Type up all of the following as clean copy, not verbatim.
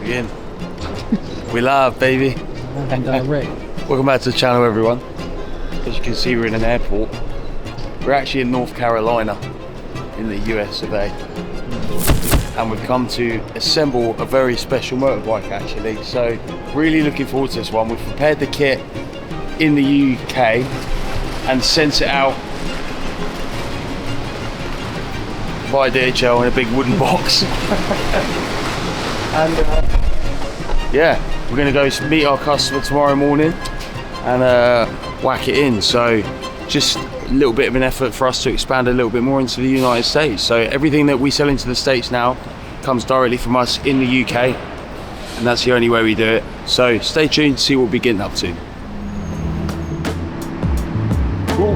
Again. We live, baby. And direct. Welcome back to the channel, everyone. As you can see, we're in an airport. We're actually in North Carolina, in the US of A. And we've come to assemble a very special motorbike, actually. So, really looking forward to this one. We've prepared the kit in the UK and sent it out by DHL in a big wooden box. And yeah, we're gonna go meet our customer tomorrow morning and whack it in. So just a little bit of an effort for us to expand a little bit more into the United States. So everything that we sell into the States now comes directly from us in the UK, and that's the only way we do it. So stay tuned to see what we're getting up to. Cool.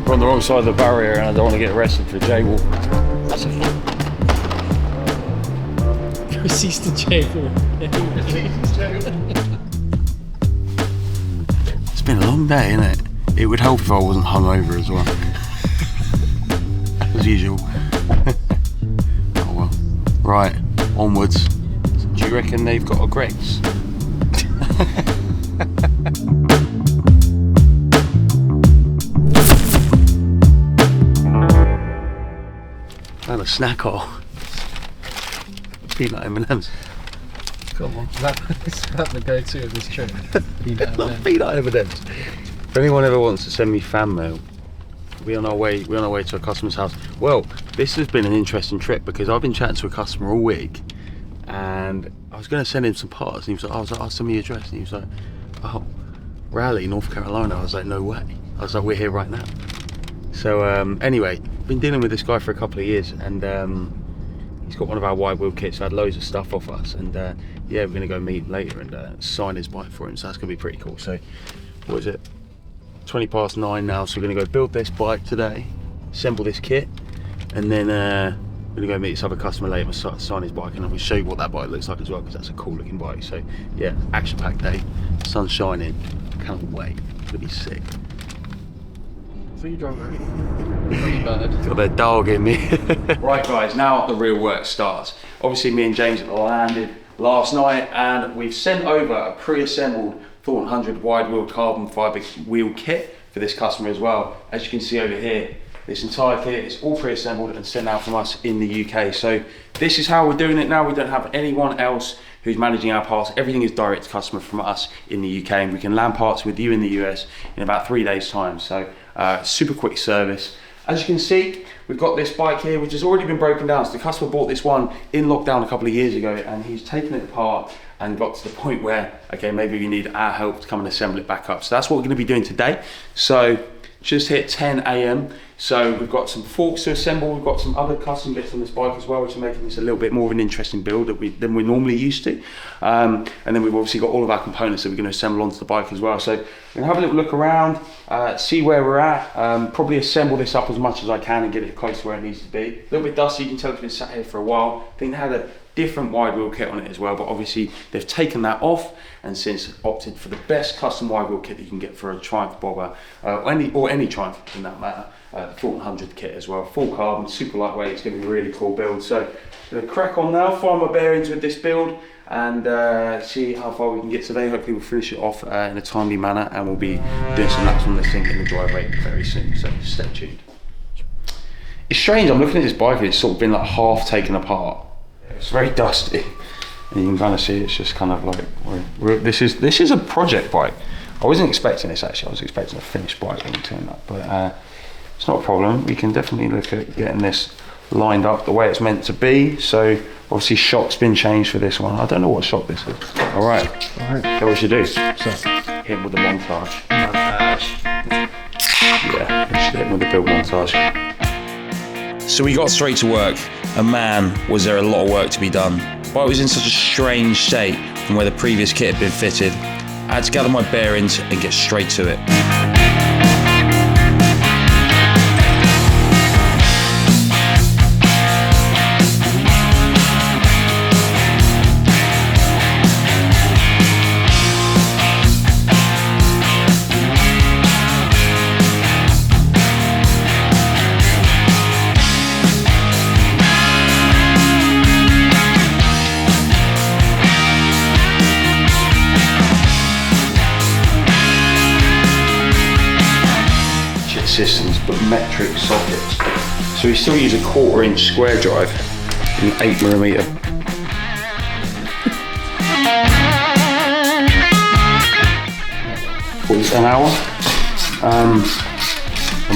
We're on the wrong side of the barrier and I don't want to get arrested for a jaywalk. That's okay. Proceeds to jail. It's been a long day, isn't it? It would help if I wasn't hungover as well. As usual. Oh well. Right, onwards. Do you reckon they've got a Greggs? And a snack hole. Peanut M&M's. Come on, that's about the go-to of this trip. Peanut M&M's. If anyone ever wants to send me fan mail, we're on our way to a customer's house. Well, this has been an interesting trip because I've been chatting to a customer all week, and I was going to send him some parts, and he was like, "I'll send me your address," and he was like, "Oh, Raleigh, North Carolina." I was like, "No way." I was like, "We're here right now." So anyway, been dealing with this guy for a couple of years, and he's got one of our wide wheel kits, had loads of stuff off us, and yeah, we're gonna go meet later and sign his bike for him, so that's gonna be pretty cool. So what is it, 9:20 now, so we're gonna go build this bike today, assemble this kit, and then we're gonna go meet this other customer later and sign his bike, and I'm gonna show you what that bike looks like as well, because that's a cool looking bike. So yeah, action packed day, sun's shining, can't wait, it's gonna be sick. So you drive pretty bad. Got their dog in me. Right guys, now the real work starts. Obviously me and James landed last night and we've sent over a pre-assembled Thornton 100 wide wheel carbon fibre wheel kit for this customer as well. As you can see over here, this entire kit is all pre-assembled and sent out from us in the UK. So this is how we're doing it now. We don't have anyone else who's managing our parts. Everything is direct to customer from us in the UK, and we can land parts with you in the US in about 3 days time. So super quick service. As you can see, we've got this bike here which has already been broken down. So the customer bought this one in lockdown a couple of years ago, and he's taken it apart and got to the point where, okay, maybe we need our help to come and assemble it back up. So that's what we're going to be doing today. So just hit 10 AM. So we've got some forks to assemble, we've got some other custom bits on this bike as well, which are making this a little bit more of an interesting build than we're normally used to. And then we've obviously got all of our components that we're going to assemble onto the bike as well. So we're going to have a little look around, see where we're at, probably assemble this up as much as I can and get it close to where it needs to be. A little bit dusty, you can tell it's been sat here for a while. I think they had a different wide wheel kit on it as well, but obviously they've taken that off and since opted for the best custom wide wheel kit that you can get for a Triumph bobber, or any Triumph in that matter. The Thornton 100 kit as well, full carbon, super lightweight. It's going to be a really cool build. So I'm going to crack on now, find my bearings with this build, and see how far we can get today. Hopefully we'll finish it off in a timely manner, and we'll be doing some laps on this thing in the driveway very soon. So stay tuned. It's strange. I'm looking at this bike and it's sort of been like half taken apart. It's very dusty, and you can kind of see it's just kind of like this is a project bike. I wasn't expecting this actually. I was expecting a finished bike when we turned up, but. It's not a problem. We can definitely look at getting this lined up the way it's meant to be. So obviously shock's been changed for this one. I don't know what shock this is. All right. So what we should do? So hit him with the montage. Yeah, we should hit him with the build montage. So we got straight to work, and man, was there a lot of work to be done. But it was in such a strange state from where the previous kit had been fitted. I had to gather my bearings and get straight to it. systems, but metric sockets. So we still use a 1/4 inch square drive in 8mm. What is it, an hour? And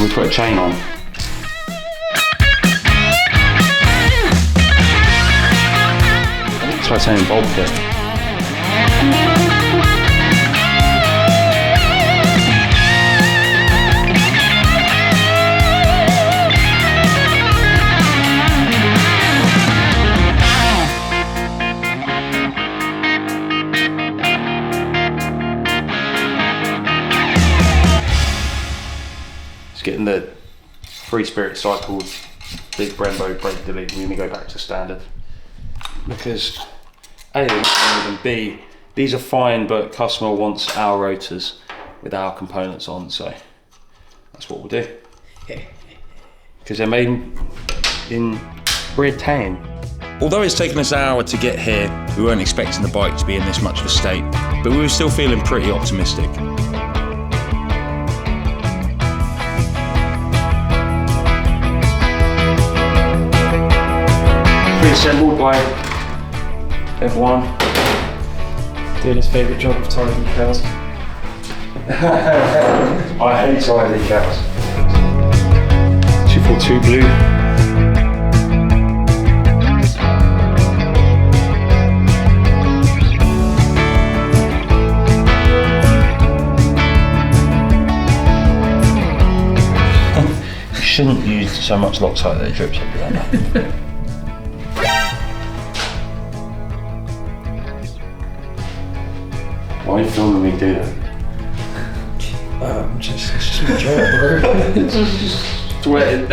we put a chain on. Titanium bolt kit. It's getting the free spirit cycles, big Brembo brake delete, we're going to go back to standard. Because A, and B, these are fine, but customer wants our rotors with our components on, so that's what we'll do. Because they're made in Britain. Although it's taken us an hour to get here, we weren't expecting the bike to be in this much of a state, but we were still feeling pretty optimistic. Pre-assembled by everyone. Doing his favourite job of tying decals. I hate tying decals. 242 blue. You shouldn't use so much Loctite that it drips everywhere now. Why are you filming me do that? Just enjoy it, bro. Just sweating.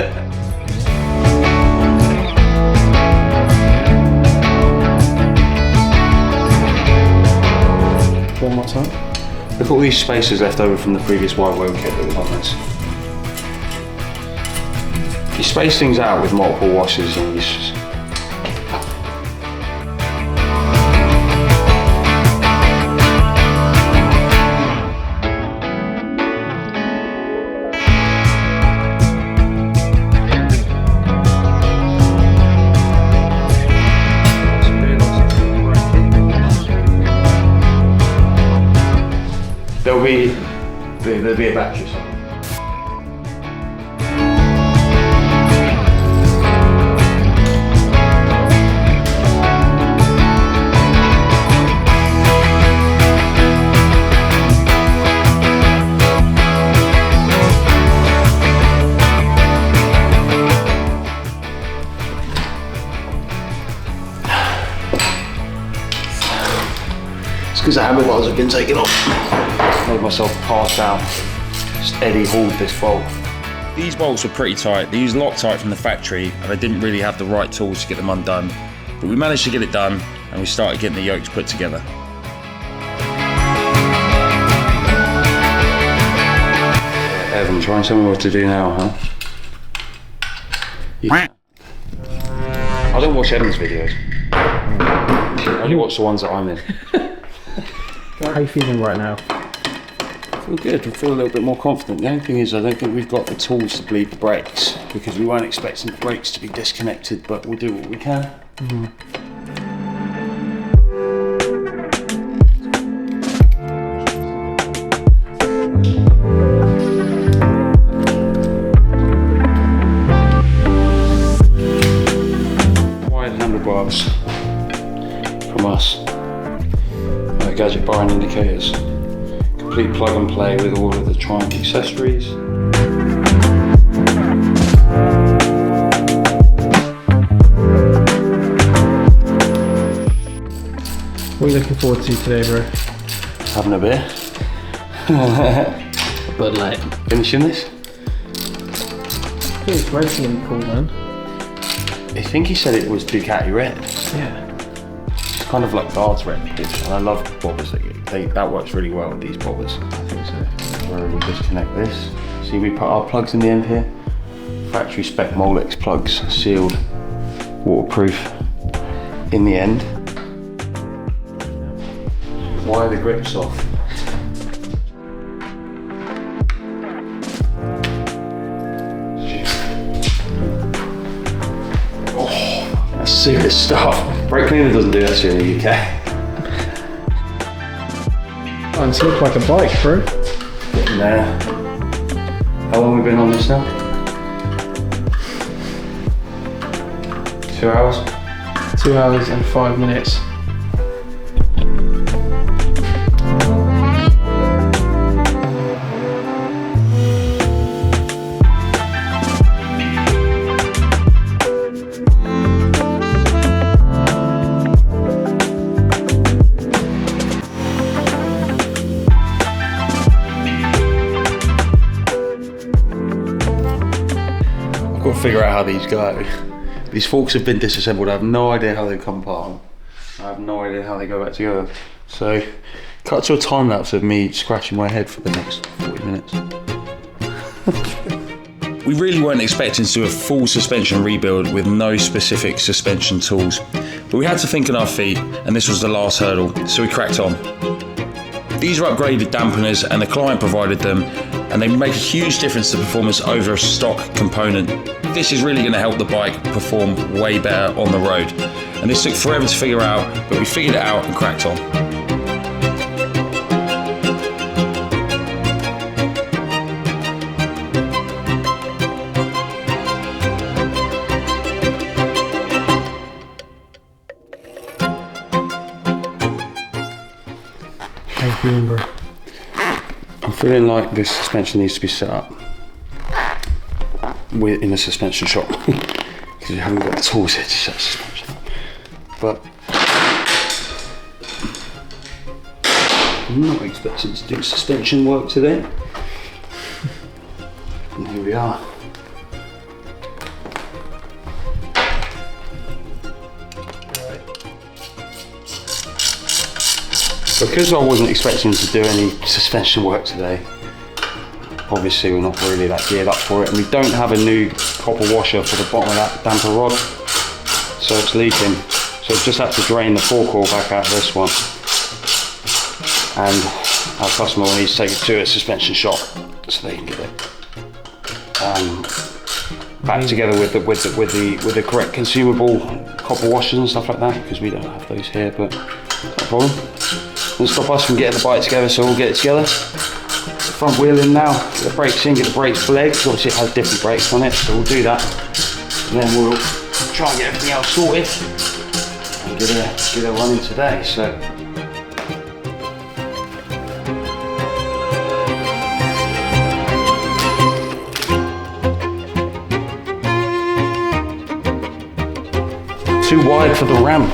One more time. Look at all these spaces left over from the previous wide wheel kit that was on this. You space things out with multiple washes and you just... There'll be a battery or something. It's because the handlebars have been taken off. Made myself pass out. Just Eddie hauled this bolt. These bolts were pretty tight. They used Loctite from the factory and I didn't really have the right tools to get them undone. But we managed to get it done and we started getting the yokes put together. Evan, try and tell me what to do now, huh? I don't watch Evan's videos. I only watch the ones that I'm in. How are you feeling right now? I feel good, I feel a little bit more confident. The only thing is I don't think we've got the tools to bleed the brakes because we weren't expecting the brakes to be disconnected, but we'll do what we can. Wide handlebars from us. Gadget bar and indicators. Complete plug and play with all of the Triumph accessories. What are you looking forward to today, bro? Having a beer. Bud Light. Finishing this. Yeah, it's racing cool, man. I think he said it was Ducati red. Yeah. It's kind of like Guards red, and I love bobbers. That works really well with these bobbers. I think so. Where we'll disconnect this. See, we put our plugs in the end here. Factory spec Molex plugs, sealed, waterproof. In the end. Wire the grips off. That's serious stuff. Brake cleaner doesn't do that shit in the UK. Oh, it's looked like a bike, bro. Getting there. How long have we been on this now? 2 hours? 2 hours and 5 minutes. I've got to figure out how these go. These forks have been disassembled. I have no idea how they come apart. I have no idea how they go back together. So, cut to a time lapse of me scratching my head for the next 40 minutes. We really weren't expecting to do a full suspension rebuild with no specific suspension tools, but we had to think on our feet, and this was the last hurdle, so we cracked on. These are upgraded dampeners, and the client provided them, and they make a huge difference to performance over a stock component. This is really going to help the bike perform way better on the road. And this took forever to figure out, but we figured it out and cracked on. How you feeling, bro? I'm feeling like this suspension needs to be set up in a suspension shop because you haven't got the tools here to set a suspension up. But I'm not expecting to do suspension work today. And here we are. Because I wasn't expecting to do any suspension work today, obviously we're not really that geared up for it, and we don't have a new copper washer for the bottom of that damper rod, so it's leaking. So I've just had to drain the forecoil back out of this one, and our customer will need to take it to a suspension shop so they can get it back together with the correct consumable copper washers and stuff like that, because we don't have those here, but not a problem. Doesn't stop us from getting the bike together, so we'll get it together. Front wheel in now, get the brakes in, get the brakes for legs. Obviously it has different brakes on it, so we'll do that. And then we'll try and get everything else sorted and get it running today. So too wide for the ramp.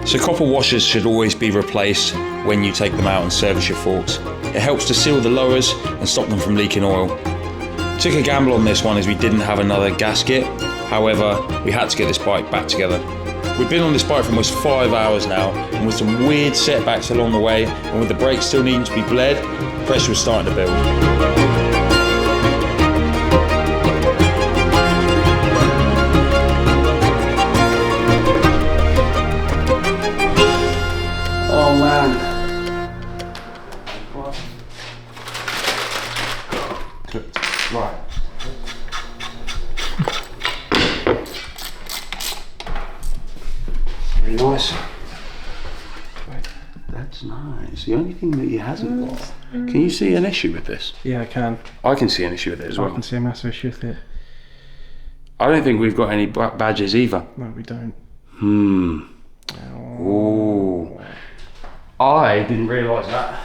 So copper washers should always be replaced when you take them out and service your forks. It helps to seal the lowers and stop them from leaking oil. Took a gamble on this one as we didn't have another gasket. However, we had to get this bike back together. We've been on this bike for almost 5 hours now, and with some weird setbacks along the way, and with the brakes still needing to be bled, pressure was starting to build. Oh man. Right. Very nice. That's nice. The only thing that he hasn't got. Can you see an issue with this? Yeah, I can. I can see an issue with it as well. I can see a massive issue with it. I don't think we've got any badges either. No, we don't. Ooh. I didn't realise that.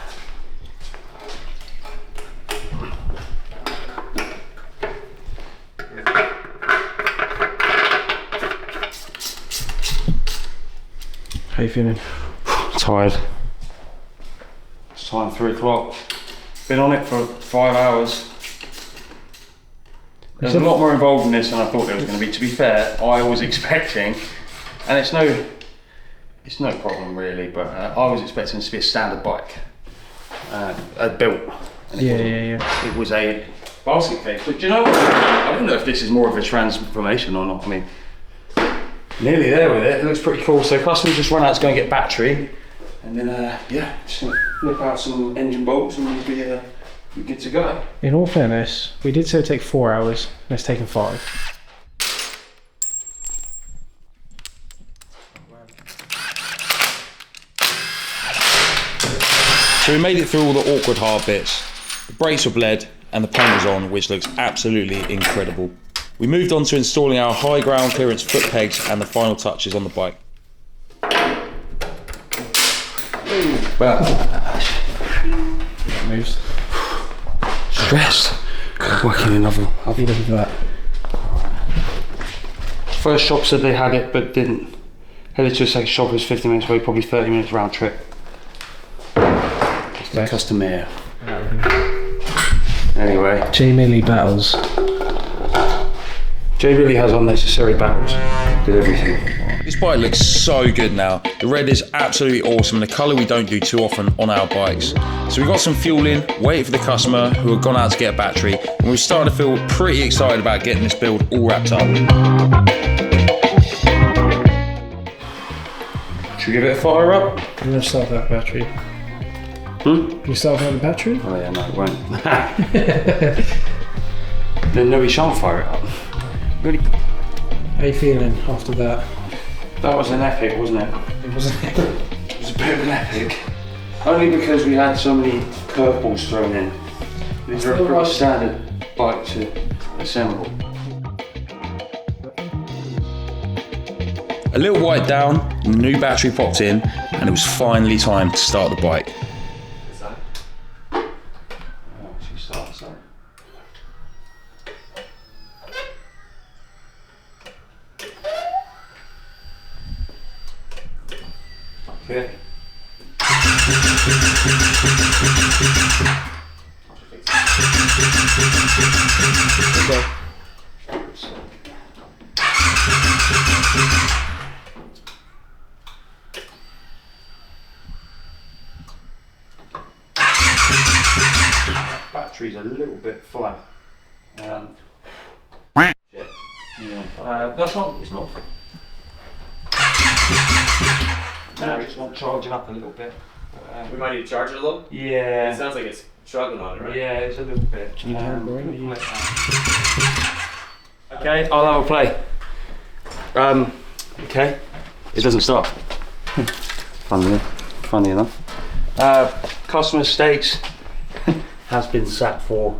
How you feeling? Tired. It's time 3 o'clock. Been on it for 5 hours. There's a lot more involved in this than I thought there was going to be. To be fair, I was expecting, and it's no problem really, but I was expecting this to be a standard bike, built. And it was a basket case. But do you know what? I don't know if this is more of a transformation or not. I mean, Nearly there with it. It looks pretty cool. So customers just run out to go and get battery, and then yeah, just gonna flip out some engine bolts and we'll be good to go. In all fairness, we did say it'd take 4 hours, and it's taken 5. So we made it through all the awkward hard bits. The brakes were bled and the paint was on, which looks absolutely incredible. We moved on to installing our high ground clearance foot pegs and the final touches on the bike. Well, That moves. stressed. Working another. I'll be looking for that. First shop said they had it but didn't. Headed to a second shop, it was 50 minutes away, probably 30 minutes round trip. It's the customer. Anyway. J Millie battles. Jay really has unnecessary battles with everything. This bike looks so good now. The red is absolutely awesome and a colour we don't do too often on our bikes. So we got some fuel in, waited for the customer who had gone out to get a battery, and we started to feel pretty excited about getting this build all wrapped up. Should we give it a fire up? I'm going to start that battery. Can you start that battery? Oh yeah, no it won't. Then no, we shan't fire it up. Really? How are you feeling after that? That was an epic, wasn't it? It wasn't. It was a bit of an epic. Only because we had so many curveballs thrown in. These are a pretty standard bike to assemble. A little white down, and the new battery popped in, and it was finally time to start the bike. She starts that. Okay. Battery's a little bit flat. Yeah. That's not. It's not. No, it's not charging up a little bit. We might need to charge it a little? Yeah. It sounds like it's struggling on it, right? Yeah, it's a little bit. Okay, Okay. I'll have a play. Okay. It doesn't stop. Funny enough. Customer stakes has been sat for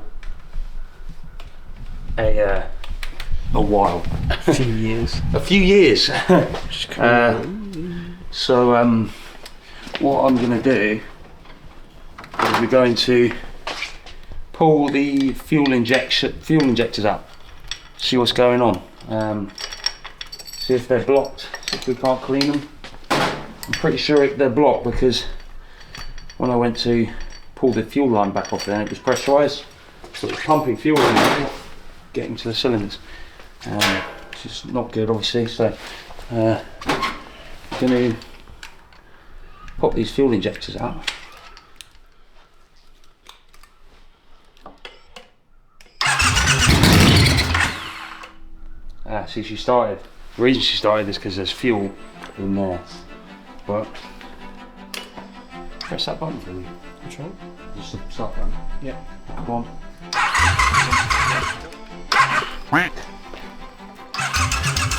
a while. A few years. A few years. So what I'm going to do is we're going to pull the fuel injectors out, see what's going on, see if they're blocked, see if we can't clean them. I'm pretty sure they're blocked because when I went to pull the fuel line back off there, it was pressurised, so it was pumping fuel in there, getting to the cylinders. It's just not good, obviously. So I'm going to pop these fuel injectors out. See, she started. The reason she started is because there's fuel in there. But press that button for me. Which one? Just the start button. Yeah. Come on.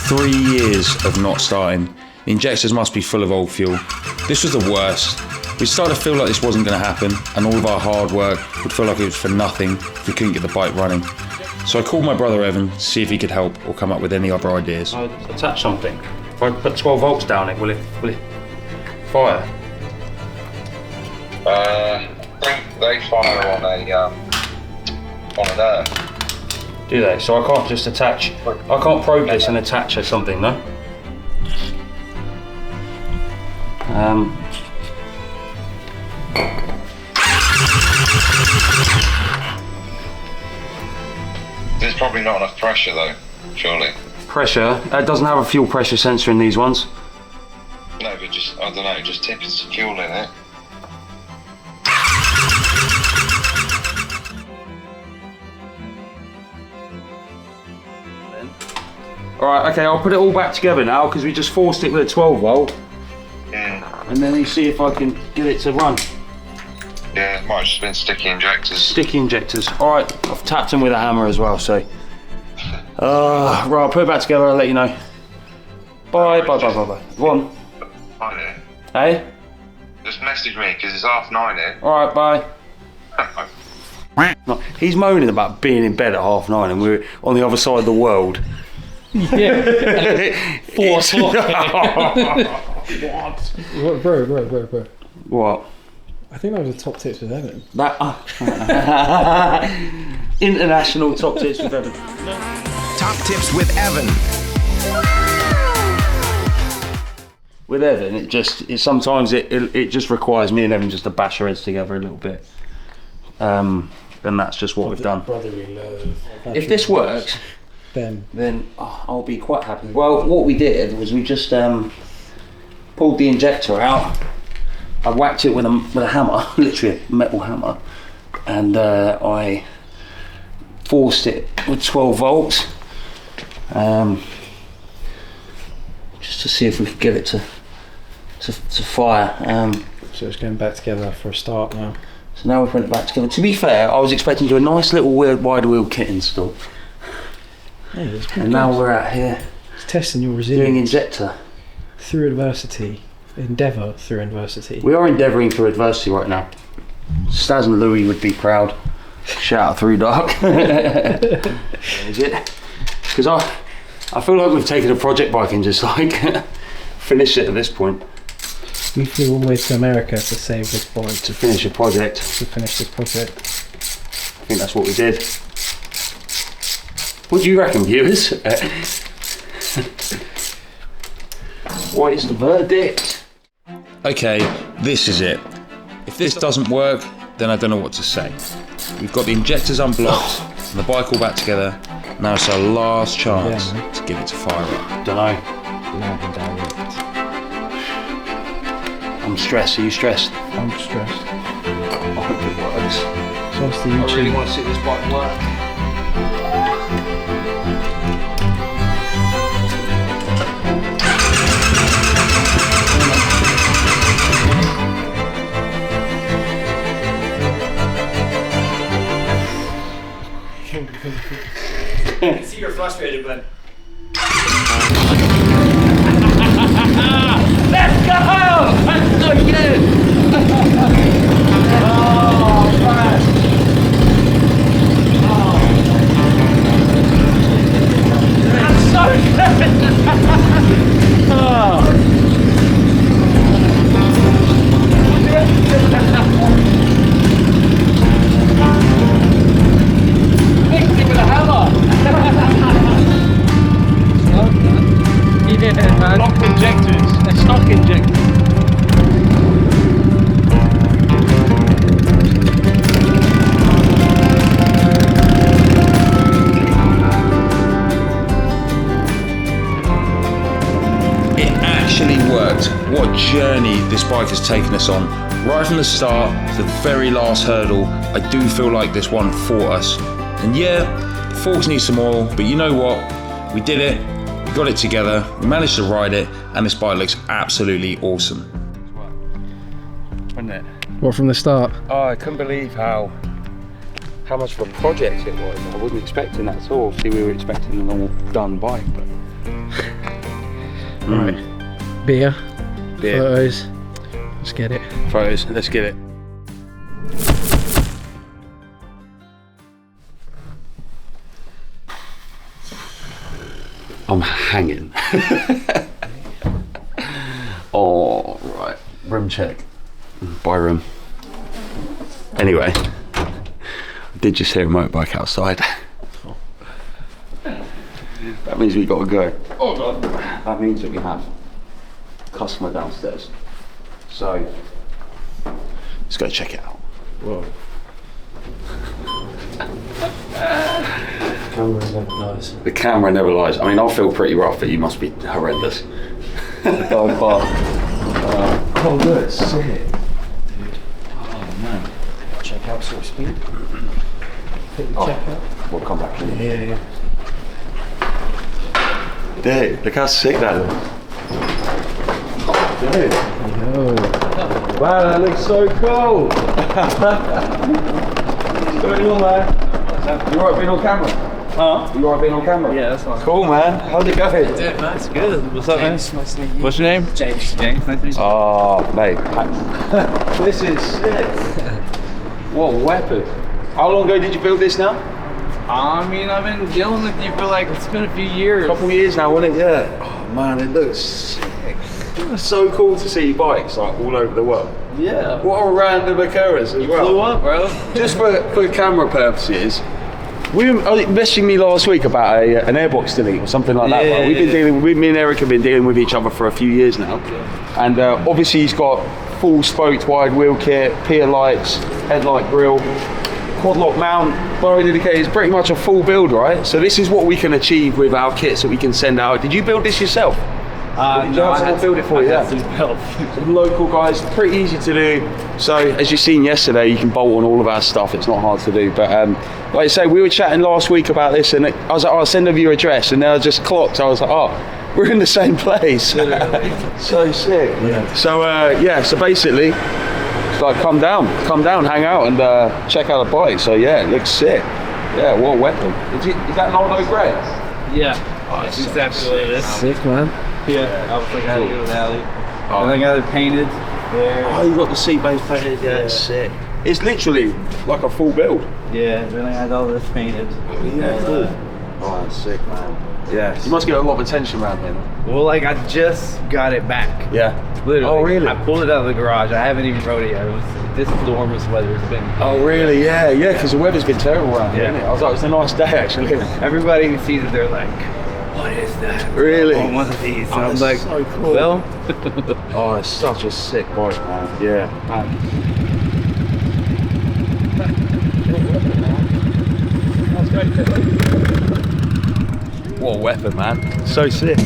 3 years of not starting. The injectors must be full of old fuel. This was the worst. We started to feel like this wasn't going to happen, and all of our hard work would feel like it was for nothing if we couldn't get the bike running. So I called my brother Evan to see if he could help or come up with any other ideas. I attach something. If I put 12 volts down it, will it fire? I think they fire on an earth. Do they? So I can't just attach. I can't probe this and attach or something, no? There's probably not enough pressure though, surely. Pressure? It doesn't have a fuel pressure sensor in these ones. No, but just, I don't know, just tip some fuel in it. Alright, okay, I'll put it all back together now because we just forced it with a 12 volt. Yeah. And then you see if I can get it to run. Yeah, it might have just been sticky injectors. Sticky injectors. Alright, I've tapped them with a hammer as well, so. Right, I'll put it back together, I'll let you know. Bye. Go on. Hi there. Hey? Just message me because it's 9:30 here. Alright, bye. No, he's moaning about being in bed at 9:30 and we're on the other side of the world. Yeah. 4 o'clock. What? Bro. What? I think that was the top tips with Evan. That international top tips with Evan. Top tips with Evan. With Evan, sometimes it just requires me and Evan just to bash our heads together a little bit. And that's just what we've done. Brotherly love. If this works, then I'll be quite happy. Well, what we did was we just pulled the injector out. I whacked it with a hammer, literally a metal hammer, and I forced it with 12 volts, just to see if we could get it to fire. So it's going back together for a start now. So now we're putting it back together. To be fair, I was expecting to do a nice little wide wheel kit install. Yeah, it's And now we're out here it's testing your doing resilience injector. through adversity. Endeavour through adversity. We are endeavouring through adversity right now. Staz and Louis would be proud. Shout out through dark. Is it? Because I feel like we've taken a project bike and just like finished it at this point. We flew all the way to America to save this bike. To finish a project. To finish this project. I think that's what we did. What do you reckon, viewers? What is the verdict? Okay, this is it. If this doesn't work, then I don't know what to say. We've got the injectors unblocked and the bike all back together. Now it's our last chance to get it to fire up. Don't know. Loud and direct. I'm stressed. Are you stressed? I'm stressed. I hope it works. So what's the I really YouTube? want to see this bike work. I can see you're frustrated, but Let's go! That's so good! Oh, man. That's so good! Oh. Fixed it with a hammer! Yeah, man. Locked injectors, stock injectors. It actually worked. What a journey this bike has taken us on. Right from the start to the very last hurdle, I do feel like this one fought us. And yeah, the forks need some oil, but you know what? We did it. We got it together, we managed to ride it, and this bike looks absolutely awesome. Wasn't it? What, from the start? Oh, I couldn't believe how much of a project it was. I wasn't expecting that at all. Obviously, we were expecting an all done bike, but. Right. Beer. Photos. Let's get it. Photos, let's get it. I'm hanging. Oh, right. Room check. By room. Anyway, I did just hear a motorbike outside. That means we got to go. Oh God. That means that we have a customer downstairs. So, let's go check it out. Whoa. Camera never lies. The camera never lies. I mean, I'll feel pretty rough, but you must be horrendous. Oh, good. Sick. Dude. Oh, man. Check out sort of speed. Hit the check out. We'll come back in. Yeah. Dude, look how sick that looks. Dude. Wow, that looks so cool. What's going on, man? You alright being on camera? Huh? You alright being on camera? Yeah, that's fine. Cool, man. How's it going? Dude, man, it's good. What's up, James, man? nice to meet you. What's your name? James. James, nice to meet you. Oh, mate. This is sick. What a weapon. How long ago did you build this now? I mean, I've been dealing with you for like, it's been a few years. A couple of years now, wasn't it? Yeah. Oh, man, it looks sick. It's so cool to see bikes like all over the world. Yeah. What a random occurrence as well. Blew up, bro. Just for camera purposes, we were messaging me last week about an airbox delete or something like that. Yeah, Right? Me and Eric have been dealing with each other for a few years now, and obviously he's got full spoked wide wheel kit, pier lights, headlight grille, quad lock mount, bar indicators, pretty much a full build, right? So this is what we can achieve with our kits that we can send out. Did you build this yourself? No, I had to build it for you. I had to build. Some local guys, pretty easy to do. So as you've seen yesterday, you can bolt on all of our stuff. It's not hard to do. But like I say, we were chatting last week about this, and I was like, "Oh, I'll send over your address," and then I just clocked. I was like, "Oh, we're in the same place." So sick. Yeah. So so basically, it's like come down, hang out, and check out the bike. So yeah, it looks sick. Yeah, what a weapon. Is that an old grey? Yeah. That's exactly what it is. Sick, man. Yeah. I was like, I had to go to the alley. And I got it painted there. Oh, you got the seat base painted. Yeah, it's sick. It's literally like a full build. Yeah, then I had all this painted. Yeah, cool. Oh, that's sick, man. Yeah, you must get a lot of attention around here. Well, like, I just got it back. Yeah. Literally. Oh, really? I pulled it out of the garage. I haven't even rode it yet. This enormous weather has been. Oh, really? Yeah, because the weather's been terrible around here, Yeah. hasn't it? I was like, it's a nice day, actually. Everybody who sees it, they're like, what is that? Really? On one of these. And Oh, I'm that's like, so cool. well, Oh, it's such a sick bike, man. Yeah. What a weapon, man. So sick.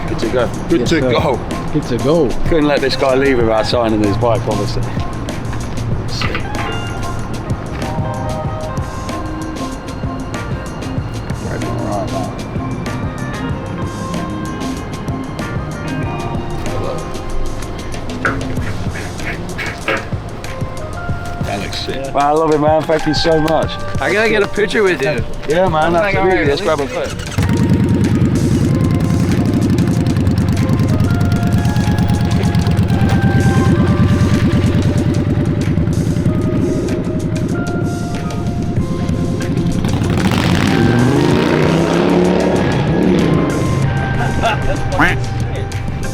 Good to go. Good to go. Good to go. Couldn't let this guy leave without signing his bike, obviously. That looks sick. Yeah. Well, I love it, man. Thank you so much. I gotta get a picture with you. Yeah, man. Like, Absolutely. alright, Let's grab a photo.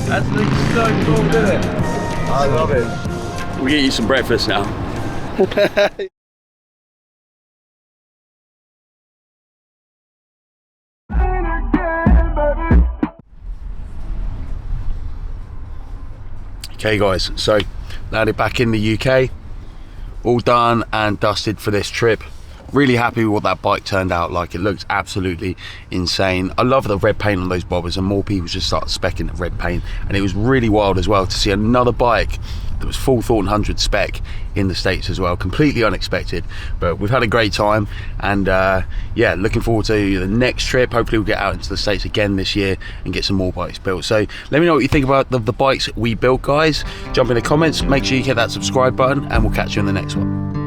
That's so cool, isn't it? I love it. We'll get you some breakfast now. Okay guys, so landed back in the UK, all done and dusted for this trip. Really happy with what that bike turned out like. It looks absolutely insane. I love the red paint on those bobbers, and more people just started specking the red paint, and it was really wild as well to see another bike that was full Thornton 100 spec in the States as well. Completely unexpected, but we've had a great time, and yeah, looking forward to the next trip. Hopefully we'll get out into the States again this year and get some more bikes built. So let me know what you think about the bikes we built, guys. Jump in the comments, make sure you hit that subscribe button, and we'll catch you in the next one.